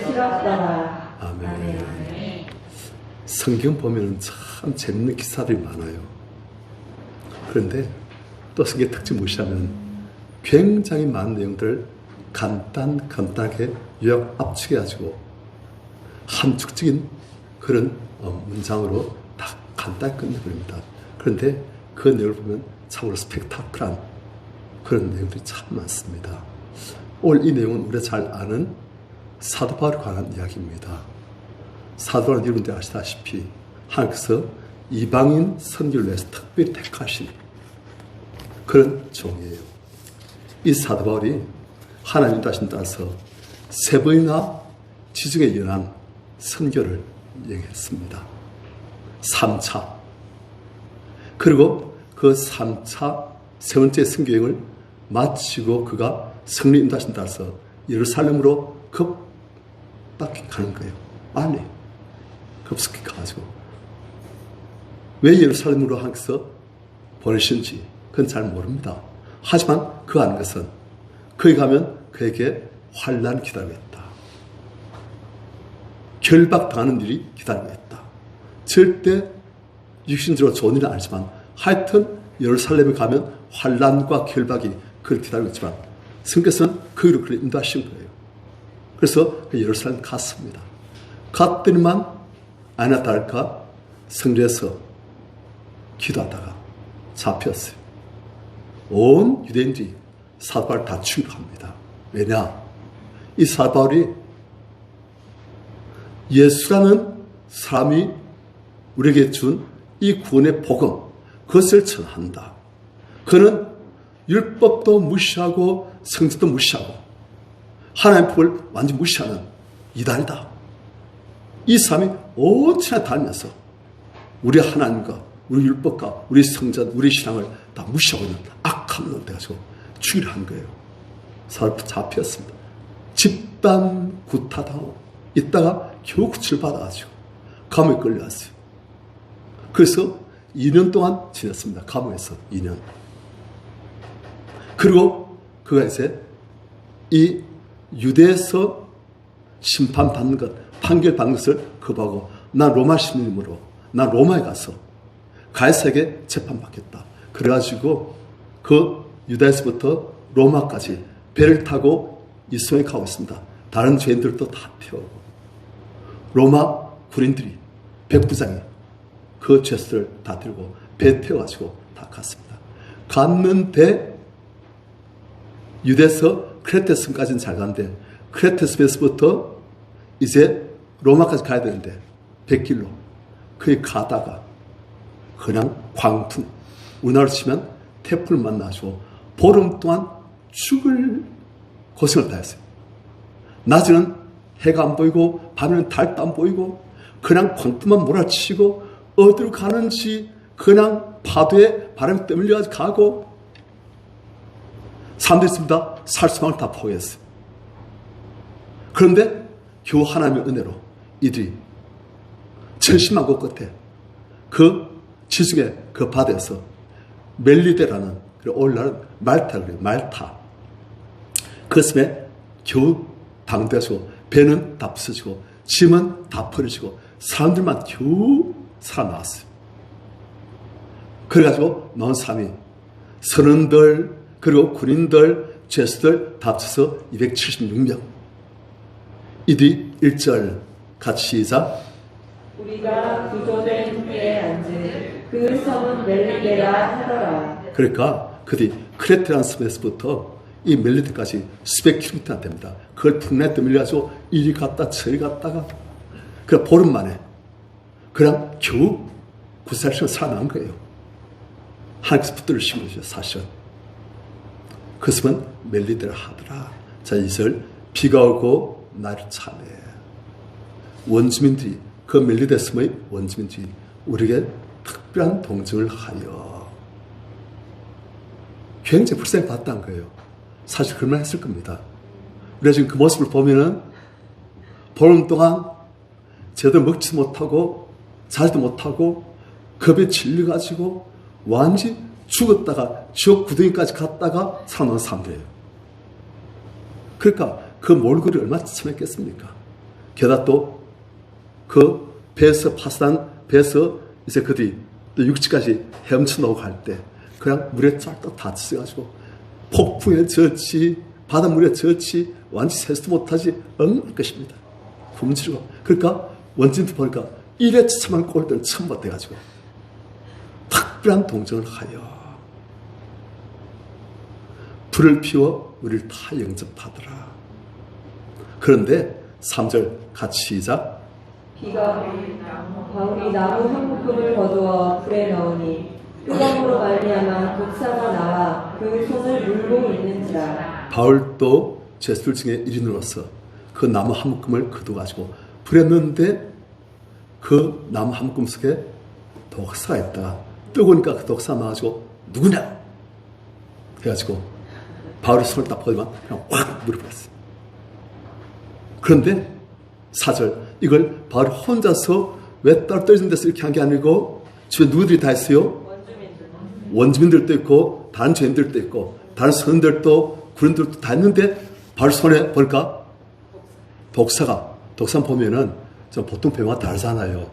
실었더라. 아멘. 성경 보면은 참 재밌는 기사들이 많아요. 그런데 또 성경 특징 무시하면 굉장히 많은 내용들을 간단하게 요약 압축해가지고 함축적인 그런 문장으로 다 간단히 끝내버립니다. 그런데 그 내용을 보면 참으로 스펙타클한 그런 내용들이 참 많습니다. 오늘 이 내용은 우리가 잘 아는 사도 바울에 관한 이야기입니다. 사도 바울은 여러분들 아시다시피 하나님께서 이방인 선교를 위해서 특별히 택하신 그런 종이에요. 이 사도 바울이 하나님 인도하심 따라서 세 번이나 지중해 연안 선교를 여행했습니다. 3차. 그리고 그 3차 세 번째 선교여행을 마치고 그가 성령 인도하심 따라서 예루살렘으로 급박히 가는 거예요. 빨리 급속히 가가지고 왜 예루살렘으로 하나님께서 보내신지 그건 잘 모릅니다. 하지만 그 아는 것은 거기 가면 그에게 환난이 기다리고 있다. 결박당하는 일이 기다리고 있다. 절대 육신적으로 좋은 일은 아니지만 하여튼 예루살렘에 가면 환난과 결박이 그를 기다리고 있지만 성경에서는 거기로 그를 인도하신 거예요. 그래서 예루살렘 갔습니다. 갔더니만 아니나 다를까 성전에서 기도하다가 잡혔어요. 온 유대인들이 사도 바울을 다 추격합니다. 왜냐? 이 사도 바울이 예수라는 사람이 우리에게 준 이 구원의 복음, 그것을 전한다. 그는 율법도 무시하고 성전도 무시하고 하나님의 법을 완전히 무시하는 이단이다. 이 사람이 온천에 다니면서 우리 하나님과 우리 율법과 우리 성전, 우리 신앙을 다 무시하고 있는 악한 놈 돼가지고 죽이려 한 거예요. 사람 잡혔습니다. 집단 구타당하고 있다가 겨우 구출 받아가지고 감옥에 끌려왔어요. 그래서 2년 동안 지냈습니다. 감옥에서 2년. 그리고 그가 이제 이 유대에서 심판받는 것, 판결받는 것을 거부하고 나 로마 시민이므로 나 로마에 가서 가이사에게 재판받겠다. 그래가지고 그 유다에서부터 로마까지 배를 타고 이송에 가고 있습니다. 다른 죄인들도 다 태우고 로마 군인들이 백부장이 그 죄수를 다 들고 배 태워가지고 다 갔습니다. 갔는데 유대에서 크레테스까지는 잘 갔는데 크레테스에서부터 이제 로마까지 가야 되는데 100길로 거기 가다가 그냥 광풍, 우리나라로 치면 태풍을 만나가지고 보름 동안 죽을 고생을 다 했어요. 낮에는 해가 안 보이고 밤에는 달도 안 보이고 그냥 광풍만 몰아치고 어디로 가는지 그냥 파도에 바람이 떠밀려가지고 가고 사람들이 있습니다. 살수망을 다 포기했어요. 그런데 겨우 하나님의 은혜로 이들이 천신만고 끝에 그 지중해 그 바다에서 멜리데라는 오늘날은 말타를 그래요. 말타. 그 섬에 겨우 당도해서 배는 다 부서지고 짐은 다 버려지고 사람들만 겨우 살아나왔어요. 그래가지고 나온 사람이 선원들 그리고 군인들 죄수들 다 합쳐서 276명. 이들이 1절 같이 시작. 우리가 구조된 때에 앉은 그 섬은 멜리데라 하더라. 그러니까 그들이 크레테라는 섬에서부터 이 멜리데까지 수백 킬로미터나 됩니다. 그걸 풍랑에 떠밀려가지고 이리 갔다 저리 갔다가 그 보름 만에 그냥 겨우 구살시간 살아난 거예요. 하나님께서 붙들어 심으셨죠. 사실은 그 섬은 멜리데라 하더라. 자, 2절 비가 오고 날이 차네. 원주민들이 그 멜리데 섬의 원주민들이 우리에게 특별한 동정을 하여 굉장히 불쌍히 봤다는 거예요. 사실 그럴만 했을 겁니다. 우리가 지금 그 모습을 보면은 보름 동안 제대로 먹지도 못하고 자지도 못하고 겁에 질려가지고 완전히 죽었다가 지옥 구덩이까지 갔다가 살아난 사람들이에요. 그러니까 그 몰골이 얼마나 처참했겠습니까? 게다가 또 그 배에서 파산한 배에서 이제 그들이 육지까지 헤엄쳐 나오고 할 때 그냥 물에 쫙 다쳐가지고 폭풍에 젖지 바닷물에 젖지 완전히 세수도 못하지 엉을 것입니다. 굶주리고 그러니까 원진도 보니까 이래 처참한 꼴들은 처음 못해가지고 특별한 동정을 하여 불을 피워 우리를 다 영접하더라. 그런데 3절 같이 시작. 비가 바울이 나무 한 묶음을 거두어 불에 넣으니 뜨거움으로 말미암아 독사가 나와 그 손을 물고 있는지라. 바울도 제술 중에 일인으로서 그 나무 한 묶음을 거두가지고 불에 넣는데 그 나무 한 묶음 속에 독사가 있다가 뜨거우니까 그 독사가 나와가지고 누구냐 해가지고 바울의 손을 딱 보더만 그냥 확 물어버렸어요. 그런데 4절 이걸 바울이 혼자서 왜 따로 떨어진 데서 이렇게 한 게 아니고 주변에 누구들이 다 있어요? 원주민들도 있고 다른 죄인들도 있고 다른 선원들도 군인들도 다 있는데 바울 손에 보니까 독사 보면은 좀 보통 뱀과 다르잖아요.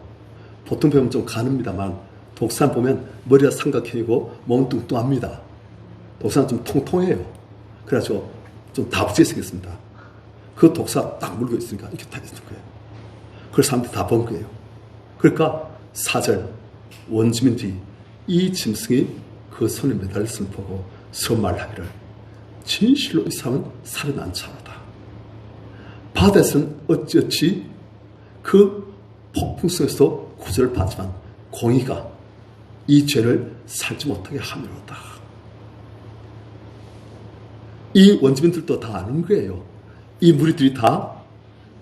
보통 뱀은 좀 가늡니다만 독사 보면 머리가 삼각형이고 몸은 뚱뚱합니다. 독사는 좀 통통해요. 그래가지고 좀 다부지게 생겼습니다. 그 독사 딱 물고 있으니까 이렇게 딱 있는 거예요. 그래서 사람들이 다 본 거예요. 그러니까 4절 원주민들이 이 짐승이 그 손에 매달렸음을 보고 서로 말하기를 진실로 이 사람은 살인한 자로다. 바다에서는 어찌어찌 그 폭풍 속에서도 구절을 받지만 공의가 이 죄를 살지 못하게 하미로다. 이 원주민들도 다 아는 거예요. 이 무리들이 다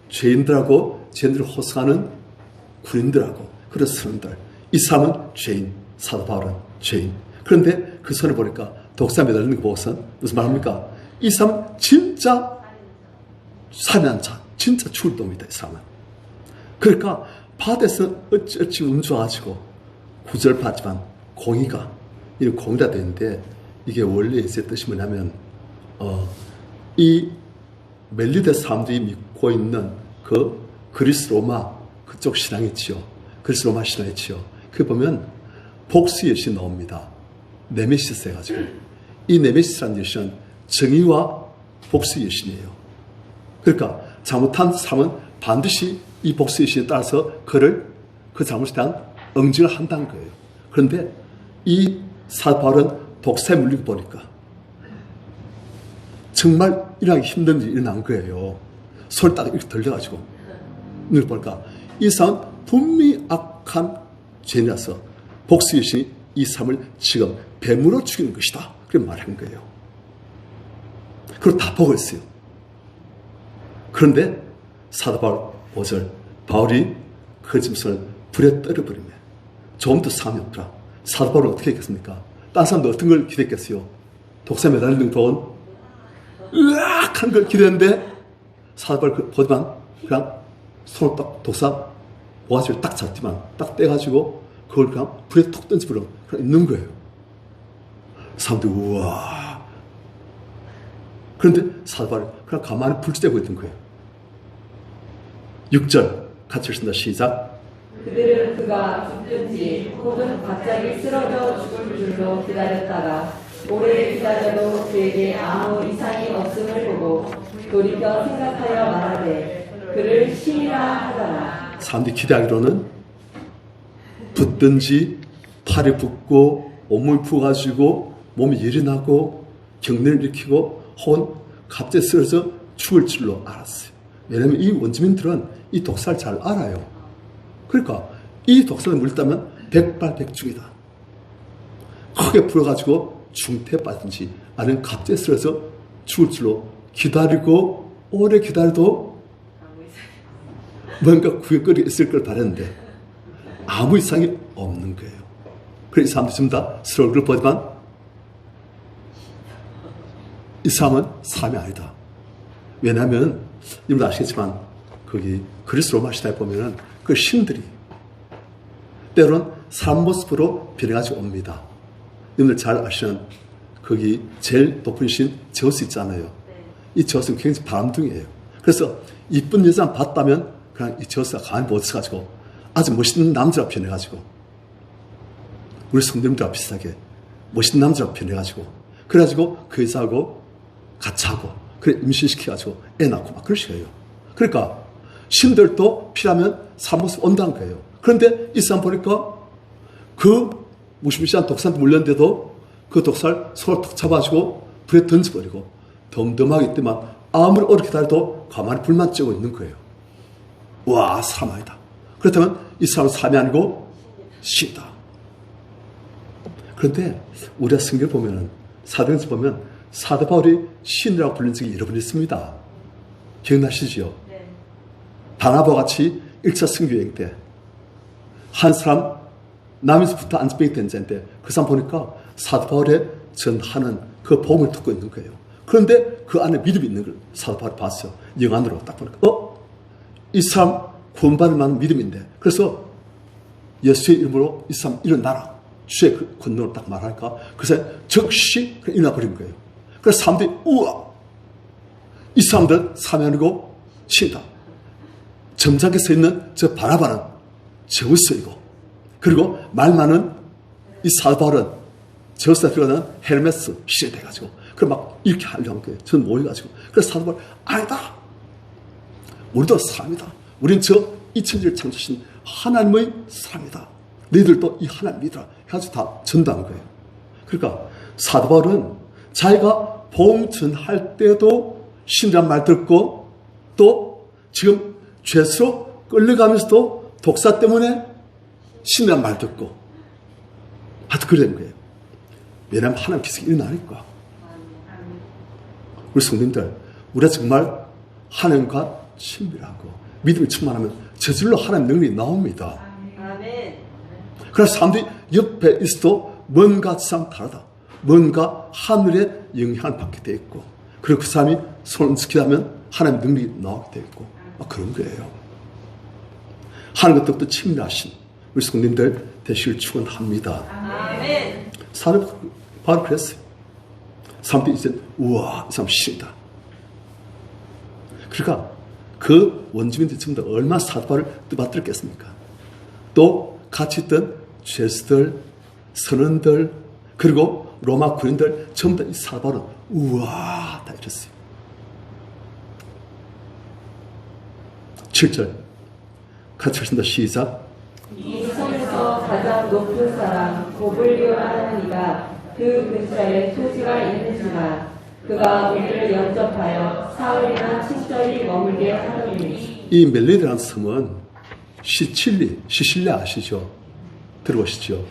죄인들하고 죄인들을 호소하는 군인들하고 그런 선원들. 이 사람은 죄인, 사도 바울은 죄인. 그런데 그 손을 보니까 독사 매달리는 거 보고선 무슨 말합니까? 이 사람은 진짜 살인한 자, 진짜 죽을 놈이다, 이 사람은. 그러니까 바다에서 어찌어찌 운 좋아가지고 구절받지만 공의가 이런 공의가 되는데 이게 원래 제 뜻이 뭐냐면 이 멜리데 사람들이 믿고 있는 그 그리스 로마 그쪽 신앙이지요. 그리스 로마 신앙이지요. 그 보면 복수 여신 나옵니다. 네메시스 해가지고 이 네메시스라는 여신은 정의와 복수 여신이에요. 그러니까 잘못한 사람은 반드시 이 복수 여신에 따라서 그 잘못에 대한 응징을 한다는 거예요. 그런데 이 사도 바울은 독사에 물리고 보니까 정말 일하기 힘든 일이 일어난 거예요. 손을 딱 이렇게 들려가지고 눈을 보니까 이 사람은 분명히 악한 죄인이라서 복수 여신이 이 사람을 지금 뱀으로 죽이는 것이다. 그렇게 말한 거예요. 그걸 다 보고 있어요. 그런데 사도 바울 5절 바울이 그 짐승을 불에 떨어버리며 조금 더 상이 없더라. 사도 바울은 어떻게 했겠습니까? 다른 사람도 어떤 걸 기대했겠어요? 독사에 매달리는 돈 으악한 걸 기대했는데 사도 바울 보지만 그냥 손을 딱 독사 모가지를 딱 잡지만 딱 떼가지고 그걸 그냥 불에 톡 던져버려 그냥 있는 거예요. 사람들이 우와. 그런데 사도 바울이 그냥 가만히 불지대고 있던 거예요. 6절 같이 읽습니다. 시작. 그들은 그가 죽든지 혹은 갑자기 쓰러져 죽을 줄로 기다렸다가 오래 기다려도 그에게 아무 이상이 없음을 보고 돌이켜 생각하여 말하되 그를 신이라 하더라. 사람들이 기대하기로는 붓든지 팔이 붓고 온몸이 부어가지고 몸이 열이 나고 경련을 일으키고 혹은 갑자기 쓰러져 죽을 줄로 알았어요. 왜냐하면 이 원주민들은 이 독사를 잘 알아요. 그러니까 이 독사를 물렸다면 백발백중이다. 크게 불어가지고 중태에 빠든지 아니면 갑자기 쓰러져 죽을 줄로 기다리고 오래 기다려도 뭔가 구경거리가 있을 걸 바랬는데 아무 이상이 없는 거예요. 그래서 이 사람들이 전부 다 서로 얼굴을 보지만 이 사람은 사람이 아니다. 왜냐하면 여러분 아시겠지만 거기 그리스 로마 시대에 보면은 그 신들이 때로는 사람 모습으로 변해가지고 옵니다. 여러분들 잘 아시는 거기 제일 높은 신 제우스 있잖아요. 이 제우스는 굉장히 바람둥이에요. 그래서 이쁜 여자 봤다면 그냥 이 저수가 가만히 못 있어가지고 아주 멋있는 남자로 변해가지고 우리 성도님들과 비슷하게 멋있는 남자로 변해가지고 그래가지고 그 여자하고 같이 하고 그래 임신시켜가지고 애 낳고 막 그러셔요. 그러니까 신들도 필요하면 사모습 온다는 거예요. 그런데 이 사람 보니까 그 무시무시한 독사한테 물렸는데도 그 독사를 손을 툭 잡아가지고 불에 던져버리고 덤덤하기 때문에 아무리 어렵게 다해도 가만히 불만 쬐고 있는 거예요. 와, 사람 아니다. 그렇다면 이 사람은 사람이 아니고 신이다. 그런데 우리가 성경을 보면은 사도행전 보면 사도 바울이 신이라고 불린 적이 여러 번 있습니다. 기억나시죠? 네. 바나바와 같이 1차 선교여행 때 한 사람 남에서부터 안전병이 된 자인데 그 사람 보니까 사도 바울의 전하는 그 복음을 듣고 있는 거예요. 그런데 그 안에 믿음이 있는 걸 사도 바울이 봤어요. 영안으로 딱 보니까 이 사람 구원받을 만한 믿음인데 그래서 예수의 이름으로 이 사람 일어나라. 주의 그 권능으로 딱 말하니까 그 사람이 즉시 일어나버린 거예요. 그래서 사람들이 우와 이 사람들 사람이 아니고 신이다. 점잖게 서 있는 저 바나바는 제우스이고 그리고 말 많은 이 사도 바울은 제우스가 들어가는 헤르메스 신이 돼가지고 그럼 막 이렇게 하려고 한 거예요. 저는 모여가지고 그래서 사도 바울 아니다. 우리도 사람이다. 우린 저 이 천지를 창조하신 하나님의 사람이다. 너희들도 이 하나님 믿으라 해가지고 다 전도한 거예요. 그러니까 사도 바울은 자기가 복음 전할 때도 신이란 말 듣고 또 지금 죄수로 끌려가면서도 독사 때문에 신이란 말 듣고 하여튼 그래 되는 거예요. 왜냐하면 하나님 기적이 일어나니까. 우리 성도님들 우리가 정말 하나님과 친밀하고 믿음이 충만하면 저절로 하나님 능력이 나옵니다. 아멘. 그래서 사람들이 옆에 있어도 뭔가 참 다르다. 뭔가 하늘의 영향을 받게 되어 있고 그리고 그 사람이 손을 지키다면 하나님 능력이 나오게 되어 있고 그런 거예요. 하나님과 더욱더 친밀하신 우리 성도님들 되시길 축원합니다. 아멘. 사람 바로 그랬어요. 사람들이 이제 우와 이 사람 신이다. 그러니까 그 원주민들이 전부 다 얼마나 사도 바울을 떠받들었겠습니까? 또 같이 있던 죄수들, 선원들 그리고 로마 군인들 전부 다 이 사도 바울은 우와 다 이랬어요. 7절 같이 하신다. 시작. 이 성에서 가장 높은 사람 고블리오라는 이가 그 근처에 토지가 있는지라 그가 우리를 영접하여 사흘이나 친절히 머물게 하더니 이 멜리라는 섬은 시칠리아 아시죠? 들어보시죠?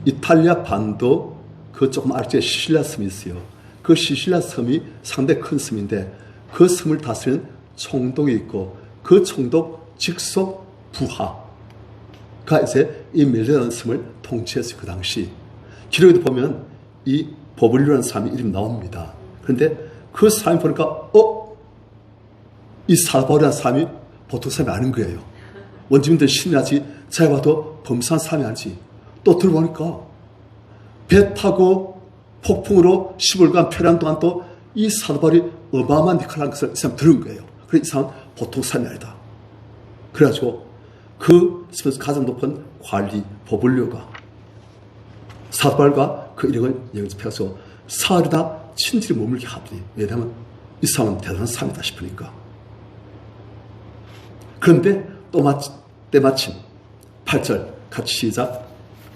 이탈리아 반도 그 조금 아래쪽에 시칠리아 섬이 있어요. 그 시칠리아 섬이 상당히 큰 섬인데 그 섬을 다스리는 총독이 있고 그 총독 직속 부하가 이제 이 멜리라는 섬을 통치했어요. 그 당시 기록에도 보면 이 버블리오라는 사람이 이름이 나옵니다. 그런데 그 사람이 보니까 이 사도 바울이라는 사람이 보통 사람이 아닌 거예요. 원주민들 신이라지 자기가 봐도 범사한 사람이 아니지. 또 들어보니까 배 타고 폭풍으로 10월간 표량 동안 또 이 사도 바울이 어마어마한 역할을 한 것을 이 사람 들은 거예요. 그래서 이 사람은 보통 사람이 아니다. 그래가지고 그 집에서 가장 높은 관리 버블리오가 사도 바울과 그 일행을 영접해서 사흘이나 친절히 머물게 하더니 왜냐하면 이 사람은 대단한 사람이다 싶으니까. 그런데 또 때마침 8절 같이 시작.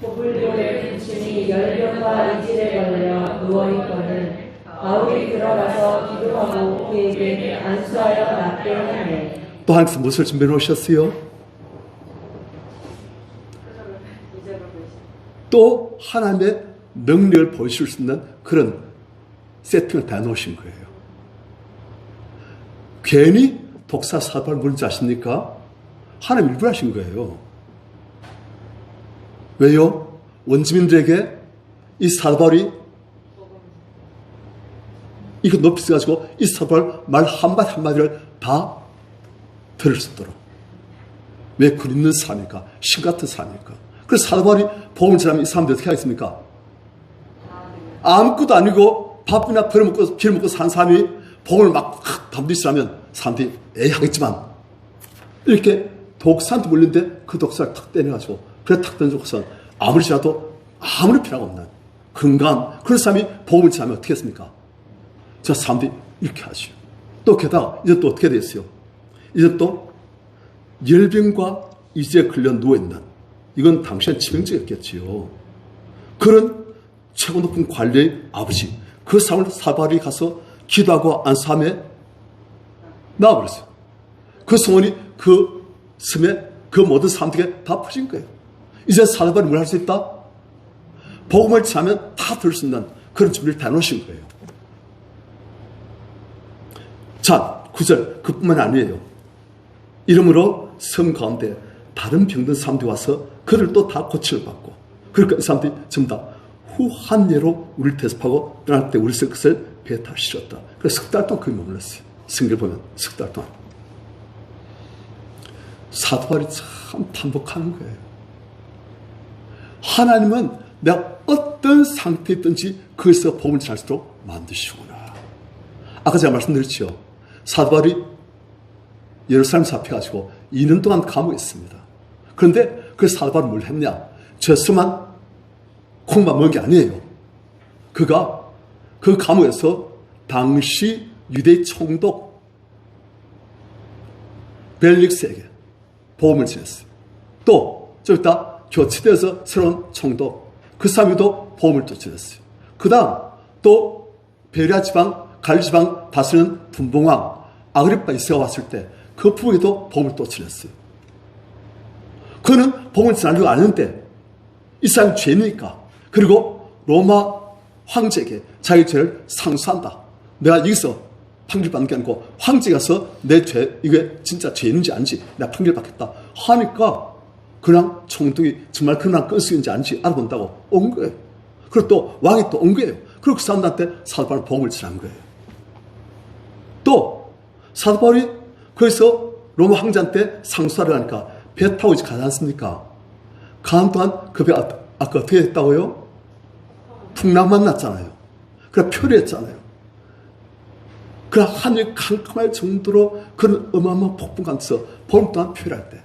고블리오의 부친이 열병과 이질에 걸려 누워있거든 바울이 들어가서 기도하고 그에게 안수하여 낫게 하네. 또 하나님께서 무엇을 준비해 놓으셨어요? 또 하나님의 능력을 보여줄 수 있는 그런 세팅을 다 놓으신 거예요. 괜히 독사 사도를 물는지 아십니까? 하나님 일부러 하신 거예요. 왜요? 원주민들에게 이 사도바울이 이거 높이 써가지고 이 사도바울 말 한마디 한마디를 다 들을 수 있도록. 왜 글 있는 사람입니까? 신 같은 사람입니까? 그래서 사도바울이 복음을 전하면 이 사람들 어떻게 하겠습니까? 아무것도 아니고 밥이나 빌어먹고 산 사람이 복음을 막 담비시라면 사람들이 하겠지만 이렇게 독사한테 물렸는데 그 독사를 탁 떼내가지고 그래 탁 던져서 아무리 지나도 아무리 필요가 없는 건강한 그런 사람이 복음을 지나면 어떻게 했습니까? 저 사람들이 이렇게 하죠. 또 게다가 이제 또 어떻게 됐어요? 이제 또 열병과 이제 걸려 누워있는 이건 당시엔 치명적이었겠지요. 그런 최고 높은 관리의 아버지 그 사람을 사발이 가서 기도하고 안수함에 나와버렸어요. 그 소원이 그 섬에 그 모든 사람들에게 다 퍼진 거예요. 이제 사발이 뭘 할 수 있다? 복음을 지하면 다 들을 수 있는 그런 준비를 다 해놓으신 거예요. 자, 9절 그뿐만 아니에요. 이러므로 섬 가운데 다른 병든 사람들이 와서 그를 또 다 고침을 받고 그러니까 이 사람들이 전부 다 후한 예로 우리를 대접하고 떠날 때 우리 쓸 것을 배에 다 실었다. 그래서 석 달 동안 거기 머물렀어요. 성경을 보면 석 달 동안. 사도 바울이 참 탄복하는 거예요. 하나님은 내가 어떤 상태에 있든지 거기서 복음을 전할 수 있도록 만드시구나. 아까 제가 말씀드렸죠. 사도 바울이 예루살렘 잡혀가지고 2년 동안 감옥에 있습니다. 그런데 그 사도 바울이 뭘 했냐? 죄수만 콩만 먹은 게 아니에요. 그가 그 감옥에서 당시 유대 총독 벨릭스에게 복음을 전했어요. 또 저기다 교체되어서 새로운 총독 그 사람에도 복음을 또 전했어요. 그 다음 또 베리아 지방 갈리 지방 다스리는 분봉왕 아그리파 2세가 왔을 때 그 부에도 복음을 또 전했어요. 그는 복음을 전하려고 안 했는데 이 사람이 죄니까 그리고 로마 황제에게 자기 죄를 상수한다. 내가 여기서 판결받는 게 아니고 황제 가서 내 죄 이게 진짜 죄인지 아닌지 내가 판결받겠다 하니까 그냥 총독이 정말 그냥 건수인지 아닌지 알아본다고 온 거예요. 그리고 또 왕이 또 온 거예요. 그리고 그 사람들한테 사도 바울이 복음을 전한 거예요. 또 사도 바울이 거기서 로마 황제한테 상수하려 하니까 배 타고 이제 가지 않습니까? 가는 동안 그 배 아까 어떻게 했다고요? 풍랑 만났잖아요. 그래 표류했잖아요. 그래 하늘이 캄캄할 정도로 그런 어마어마한 폭풍 가운데서 보름 동안 표류할 때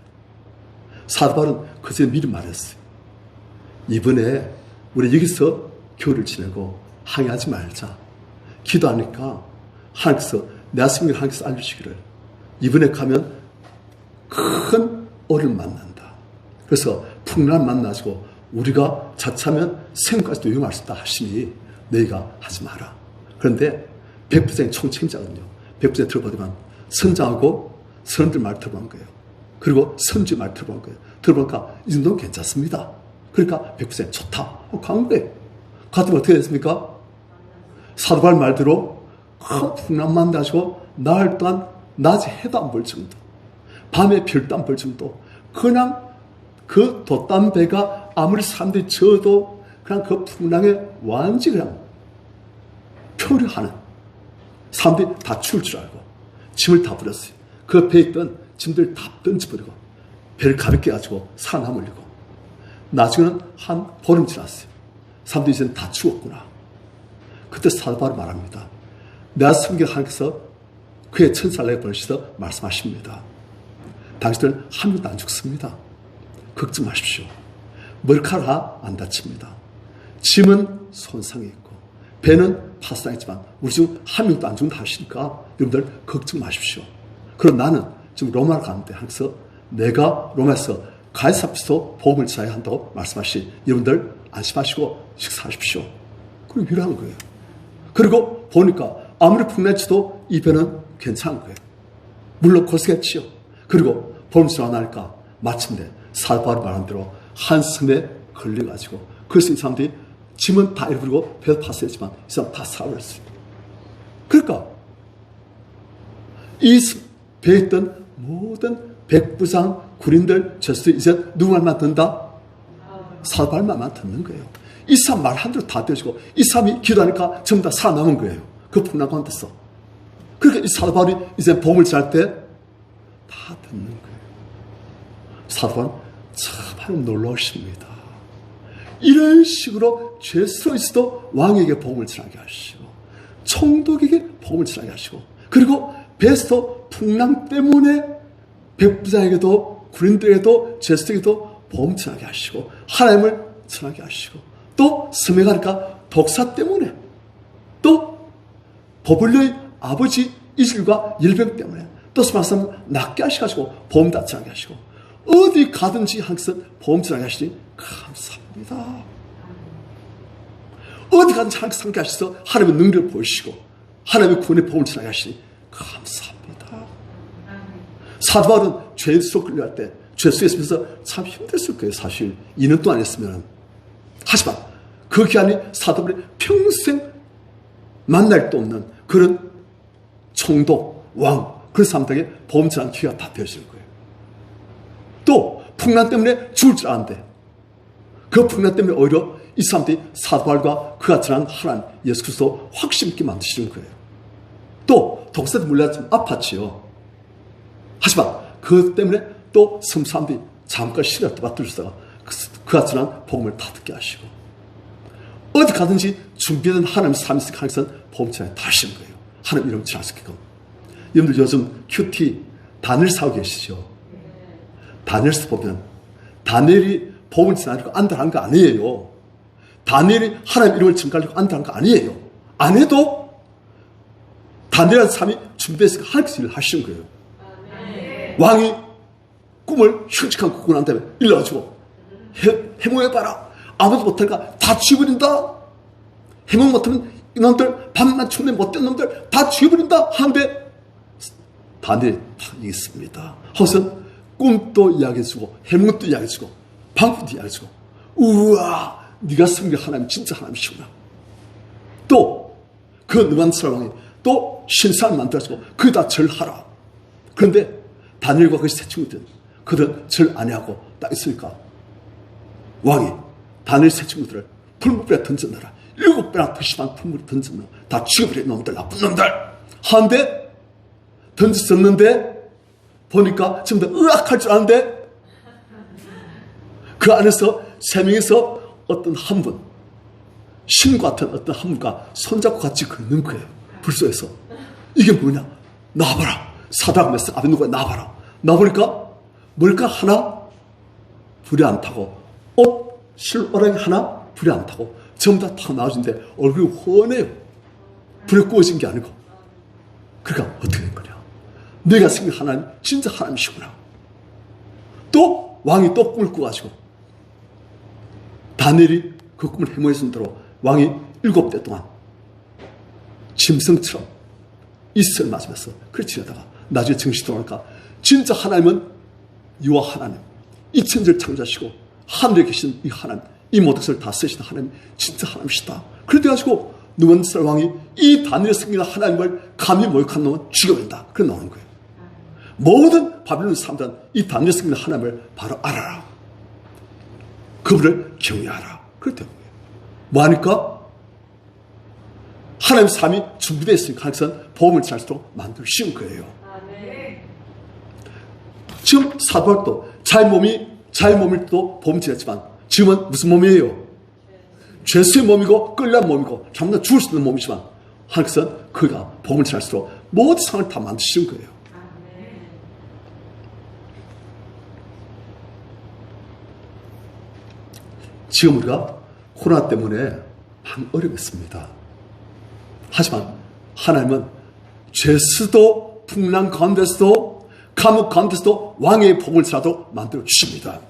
사도 바울은 그제 미리 말했어요. 이번에 우리 여기서 교회를 지내고 항의하지 말자. 기도하니까 하나님께서 내 생명을 하나님께서 알려주시기를 이번에 가면 큰 어려움 만난다. 그래서 풍랑을 만나시고 우리가 자차하면 생까지도 위험할 수 있다 하시니 너희가 하지 마라. 그런데 백부장이 총책임자거든요. 백부장이 들어보더만 선장하고 선원들 말 들어본 거예요. 그리고 선주 말 들어본 거예요. 들어보니까 이 정도는 괜찮습니다. 그러니까 백부장이 좋다 하고 간 거예요. 갔더니 어떻게 됐습니까? 사도 바울 말대로 큰 풍랑 만나시고 나흘 동안 낮에 해도 안 볼 정도 밤에 별도 안 볼 정도 그냥 그 돛담배가 아무리 사람들이 져도 그냥 그 풍랑에 완전히 그냥 표류하는 사람들이 다 추울 줄 알고 짐을 다 버렸어요. 그 배에 있던 짐들 다 던져버리고 배를 가볍게 가지고 살아남으려고 나중에는 한 보름 지났어요. 사람들이 이제는 다 죽었구나. 그때 사도 바울이 말합니다. 내가 섬긴 하나님께서 그의 천사를 내게 보내셔서 말씀하십니다. 당신들 한 명도 안 죽습니다. 걱정 마십시오. 머리카락 안 다칩니다. 짐은 손상이 있고 배는 파손했지만 우리 중 한 명도 안 죽는다 하시니까 여러분들 걱정 마십시오. 그럼 나는 지금 로마를 가는데 하면서 내가 로마에서 가이사 앞에서 복음을 전해야 한다고 말씀하시 여러분들 안심하시고 식사하십시오. 그리고 위로한 거예요. 그리고 보니까 아무리 풍랑치도 이 배는 괜찮은 거예요. 물론 고생했지요. 그리고 복음을 전하니까 마침내 사도 바울이 말한 대로 한 섬에 걸려가지고 그래서 이 사람들이 짐은 다 잃어버리고 배도 파손했지만 이 사람 다 살아버렸어요. 그러니까 이 배에 있던 모든 백부장, 군인들, 죄수들이 이제 누구 말만 듣는다? 사도 바울 말만 듣는 거예요. 이 사람 말 한 대로 다 되어지고 이 사람이 기도하니까 전부 다 살아남은 거예요. 그 풍랑 가운데서. 그러니까 이 사도 바울이 이제 복음을 전할 때 다 듣는 거예요. 사도 바울은 참 놀라우십니다. 이런 식으로 죄수로 있어도 왕에게 복음을 전하게 하시고 총독에게 복음을 전하게 하시고, 그리고 베스터 풍랑 때문에 백부장에게도 군인들에게도 제스에게도 복음을 전하게 하시고, 하나님을 전하게 하시고, 또 스메가니까 독사 때문에, 또 버블리의 아버지 이질과 일병 때문에, 또 스마스는 낫게 하시고 복음 다 전하게 하시고, 어디 가든지 항상 복음 전하게 하시니 감사합니다. 어디 가든지 항상 함께 하셔서 하나님의 능력을 보이시고 하나님의 구원의 복음을 전하게 하시니 감사합니다. 사도 바울은 죄수로 끌려갈 때 죄수에 있으면서 참 힘들었을 거예요. 사실 2년 동안 했으면. 하지만 그 기간이 사도 바울이 평생 만날 수 없는 그런 총독, 왕, 그런 사람들에게 복음 전하는 기회가 다 되어지는 거예요. 또 풍랑 때문에 죽을 줄 아는데 그 풍랑 때문에 오히려 이 사람들이 사도 바울과 그가 전한 하나님 예수 그리스도 확신 있게 만드시는 거예요. 또 독사도 물려 좀 아팠지요. 하지만 그것 때문에 또 사람들이 잠깐 시간을 맞들다가 그가 전한 복음을 다 듣게 하시고, 어디 가든지 준비된 하나님 삶이 항상 복음 전에 다 하시는 거예요. 하나님 이름 전할 수 있게끔. 여러분들 요즘 큐티 다니엘 사고 계시죠? 다니엘서 보면 다니엘이 복음을 전하려고 안달한 거 아니에요. 다니엘이 하나님 이름을 증거하려고 안달한 거 아니에요. 안 해도 다니엘이라는 사람이 준비해서 하나님께서 일을 하시는 거예요. 왕이 꿈을 흉측한 꿈을 난 다음에 일러가지고 해몽해봐라. 아무도 못할까 다 죽여버린다. 해몽 못하면 이놈들 밤낮 춤내 못된 놈들 다 죽여버린다 하는데 다니엘이 다 이겼습니다. 하고서 꿈도 이야기해주고 해몽도 이야기해주고 방법도 이야기해주고, 우와 네가 승리 하나님 진짜 하나님이시구나. 또 그 느부갓네살 왕이 또 신상을 만들어주고 그다 절하라. 그런데 다니엘과 그 세 친구들 그들 절 안 하고 딱 있으니까 왕이 다니엘 세 친구들을 풀무불에 던져놔라. 7배나 더 심한 풀무불에 던져놔라. 다 죽여버려 놈들, 나쁜 놈들 하는데 던졌었는데 보니까 전부 다 으악할 줄 아는데 그 안에서 세 명에서 어떤 한 분, 신 같은 어떤 한 분과 손잡고 같이 걷는 거예요. 불 속에서. 이게 뭐냐? 나와봐라. 사드락 메삭 아벤노고가 나와봐라. 나와보니까 뭘까 하나 불이 안 타고, 옷 실오랑이 하나 불이 안 타고 전부 다 타고 나와주는데 얼굴이 훤해요. 불에 구워진 게 아니고. 그러니까 어떻게 된 거냐? 내가 생긴 하나님 진짜 하나님이시구나. 또 왕이 또 꿈을 꾸가지고 다니엘이 그 꿈을 해몽해준 대로 왕이 7대 동안 짐승처럼 이슬을 맞으면서 그렇게 지내다가 나중에 정신 돌아오니까 진짜 하나님은 여호와 하나님, 이 천지를 창조하시고 하늘에 계신 이 하나님, 이 모든 것을 다 쓰시는 하나님 진짜 하나님이시다. 그래 가지고 느부갓네살 왕이 이 다니엘의 승리한 하나님을 감히 모욕한 놈은 죽여버린다. 그래 나오는 거예요. 모든 바빌론 사람들은 이 다니엘의 승리한 하나님을 바로 알아라. 그분을 경외하라. 그랬대요. 뭐하니까? 하나님의 삶이 준비되어 있으니까 하나님께서는 복음을 잘 수 있도록 만드신 거예요. 지금 사도 바울도 자기 몸이 또 복음 지냈지만 지금은 무슨 몸이에요? 죄수의 몸이고 끌려한 몸이고 잠깐 죽을 수 있는 몸이지만 하나님께서는 그가 복음을 잘 수 있도록 모든 상황을 다 만드신 거예요. 지금 우리가 코로나 때문에 많이 어렵습니다. 하지만 하나님은 죄수도 풍랑 가운데서도 감옥 가운데서도 왕의 복을 사도 만들어 주십니다.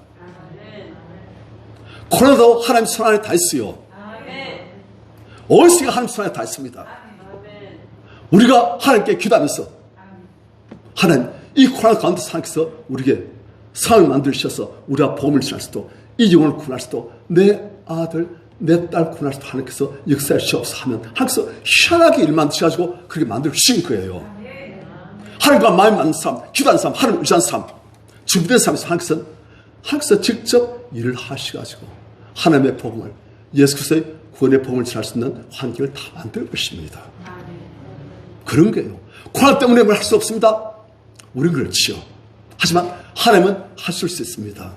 코로나도 하나님 손 안에 다 있어요. 온 세계가 하나님 손 안에 다 있습니다. 우리가 하나님께 기도하면서 하나님 이 코로나 가운데서 하나님께서 우리에게 상황을 만드셔서 우리가 복음을 전할 수도 이 영혼을 구원할 수도 내 아들 내 딸 구원할 수도 하나님께서 역사에 주옵소서 하면 하나님께서 희한하게 일만 드셔가지고 그렇게 만들어 주신 거예요. 하나님과 마음 맞는 사람, 기도하는 사람, 하나님 의지하는 사람, 준비된 사람에서 하나님께서 직접 일을 하셔가지고 하나님의 복음을, 예수 그리스도의 구원의 복음을 전할 수 있는 환경을 다 만들어 주십니다. 그런 거예요. 코로나 때문에 뭘 할 수 없습니다. 우리는 그렇지요. 하지만 하나님은 하실 수 있습니다.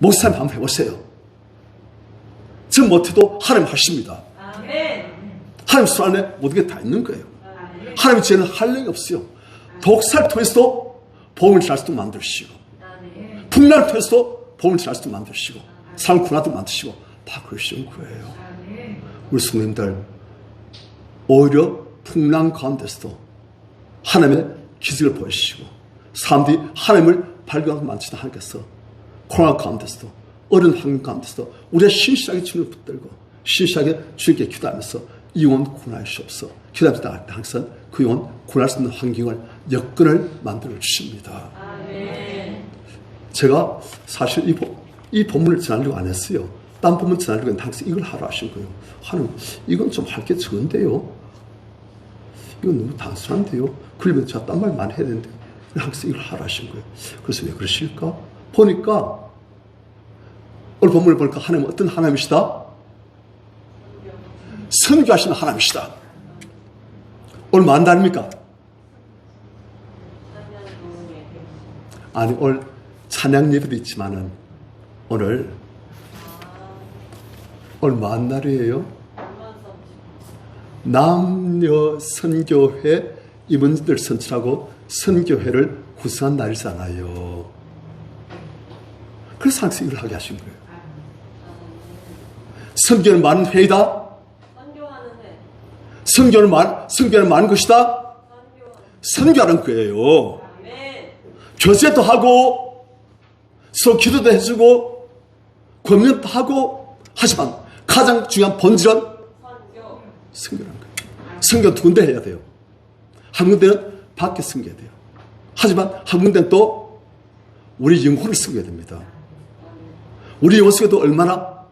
목사님 한번 해보세요. 저 못해도 하나님 하십니다. 하나님 손 안에 모든 게 다 있는 거예요. 하나님의 지혜는 한량이 없어요. 독사를 통해서도 복음을 전할 수도 만드시고, 풍랑을 통해서도 복음을 전할 수도 만드시고, 사람 군화도 만드시고, 다 그러시는 거예요. 우리 성도님들, 오히려 풍랑 가운데서도 하나님의 기적을 보이시고, 사람들이 하나님을 발견하고 만지다 하나님께서 코로나 가운데서도, 어려운 환경 가운데서도 우리가 신실하게 주님을 붙들고 신실하게 주님께 기도하면서 이 영혼 구원하시옵소서 기도하면서 나갈 때 항상 그 영혼 구원할 수 있는 환경을, 여건을 만들어 주십니다. 제가 사실 이 본문을 전하려고 안 했어요. 딴 본문 전하려고 했는데 항상 이걸 하라 하신 거예요. 하나님, 이건 좀 할 게 적은데요. 이건 너무 단순한데요. 그러면 제가 딴 말 많이 해야 되는데 항상 이걸 하라 하신 거예요. 그래서 왜 그러실까? 보니까 오늘 본문을 보니까 하나님은 어떤 하나님이시다? 선교하시는 하나님이시다. 오늘 뭐 한다입니까? 아니, 오늘 찬양 예배도 있지만은 오늘 뭐 한 날이에요? 남녀 선교회 임원들 선출하고 선교회를 구성한 날이잖아요. 그래서 항상 이걸 하게 하신 거예요. 선교는 많은 회의다. 선교는 많은 것이다. 선교하는 거예요. 교제도 하고 서로 기도도 해주고 권면도 하고, 하지만 가장 중요한 본질은 선교라는 거예요. 선교 두 군데 해야 돼요. 한 군데는 밖에 선교해야 돼요. 하지만 한 군데는 또 우리 영혼을 선교해야 됩니다. 우리 영혼 속에도 얼마나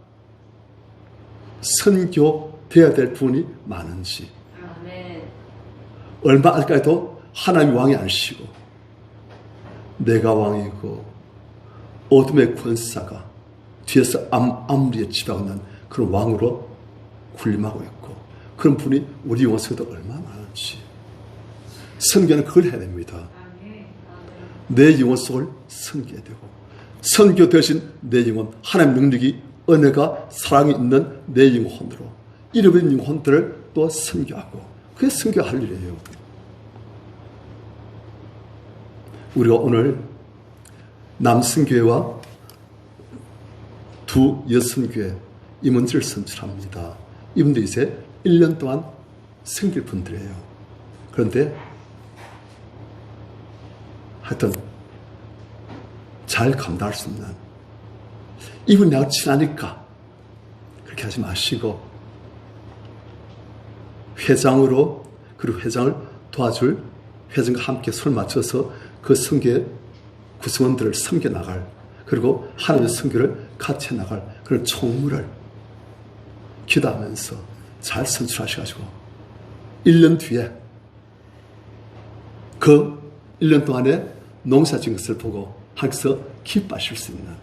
선교되어야 될 부분이 많은지, 얼마 알까지도 하나님이 왕이 아니시고 내가 왕이고 어둠의 권사가 뒤에서 암무리에 지배하고 있는 그런 왕으로 군림하고 있고, 그런 분이 우리 영혼 속에도 얼마나 많은지, 선교는 그걸 해야 됩니다. 내 영혼 속을 선교해야 되고, 선교 대신 내 영혼, 하나님의 능력이, 은혜가, 사랑이 있는 내 영혼으로 잃어버린 영혼들을 또 선교하고, 그게 선교할 일이에요. 우리가 오늘 남선교회와 두 여선교회 임원들을 선출합니다. 이분들이 이제 1년 동안 섬길 분들이에요. 그런데 하여튼 잘 감당할 수 있는, 이분 내가 친하니까 그렇게 하지 마시고, 회장으로, 그리고 회장을 도와줄 회장과 함께 손을 맞춰서 그 선교의 구성원들을 섬겨 나갈, 그리고 하나님의 선교를 같이 해 나갈 그런 총무를 기도하면서 잘 선출하셔가지고 1년 뒤에 그 1년 동안에 농사 지은 것을 보고 하나님께서 기뻐하실 수 있는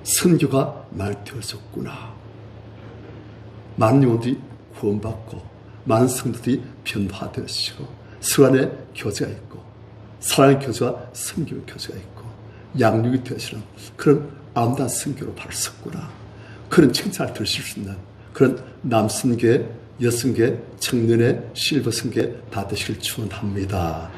선교가 말되어졌구나. 많은 영혼들이 구원받고 많은 성도들이 변화되어지고 서로 간에 교제가 있고 사랑의 교제와 선교의 교제가 있고 양육이 되어지는 그런 아름다운 선교로 발섰구나. 그런 칭찬을 들으실 수 있는 그런 남선교회, 여선교회, 청년의 실버선교회 다 되시길 축원합니다.